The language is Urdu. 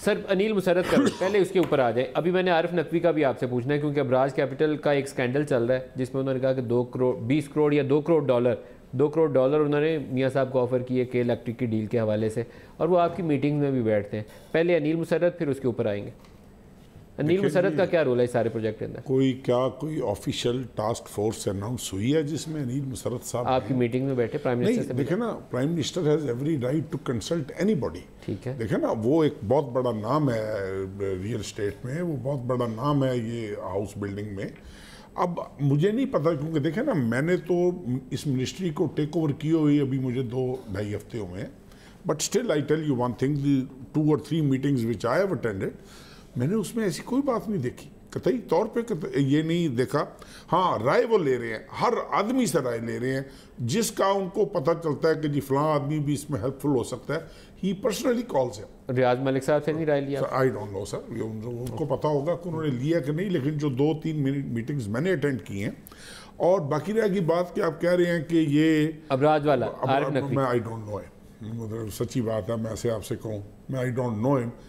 سر انیل مسرت کا پہلے اس کے اوپر آ جائیں. ابھی میں نے عارف نقوی کا بھی آپ سے پوچھنا ہے کیونکہ ابراج کیپٹل کا ایک سکینڈل چل رہا ہے جس میں انہوں نے کہا کہ 20 کروڑ یا $2 کروڑ انہوں نے میاں صاحب کو آفر کیے کہ الیکٹرک کی ڈیل کے حوالے سے, اور وہ آپ کی میٹنگ میں بھی بیٹھتے ہیں. پہلے انیل مسرت پھر اس کے اوپر آئیں گے. انیل مسرت کا کیا رول ہے اس سارے پروجیکٹ کے اندر؟ کوئی آفیشیل ٹاسک فورس اناؤنس ہوئی ہے جس میں انیل مسرت صاحب آپ کی میٹنگ میں بیٹھے پرائم منسٹر سے؟ دیکھیں نا, prime minister has every right to consult anybody. ٹھیک ہے, دیکھیں نا, وہ ایک بہت بڑا نام ہے ریئل اسٹیٹ میں, وہ بہت بڑا نام ہے یہ ہاؤس بلڈنگ میں. اب مجھے نہیں پتا کیونکہ دیکھیں نا, میں نے تو اس منسٹری کو ٹیک اوور کی ہوئی ابھی مجھے 2-2.5 ہفتے ہوئے ہیں, but still I tell you one thing, 2 or 3 meetings which I have attended, میں نے اس میں ایسی کوئی بات نہیں دیکھی, قطعی طور پہ یہ نہیں دیکھا. ہاں, رائے وہ لے رہے ہیں, ہر آدمی سے رائے لے رہے ہیں جس کا ان کو پتہ چلتا ہے کہ جی فلاں آدمی بھی اس میں ہیلپ فل ہو سکتا ہے. ہی پرسنلی کالز ہے. ریاض ملک صاحب سے نہیں رائے لیا؟ آئی ڈونٹ نو سر, ان کو پتا ہوگا کہ انہوں نے لیا کہ نہیں, لیکن جو 2-3 میٹنگز میں نے اٹینڈ کی ہیں. اور باقی رہ گئی بات کہ آپ کہہ رہے ہیں کہ یہ ابراج والا عارف نقوی, میں آئی ڈونٹ نو ہے, سچی بات ہے, میں سے آپ سے کہوں میں آئی ڈونٹ نو ہم.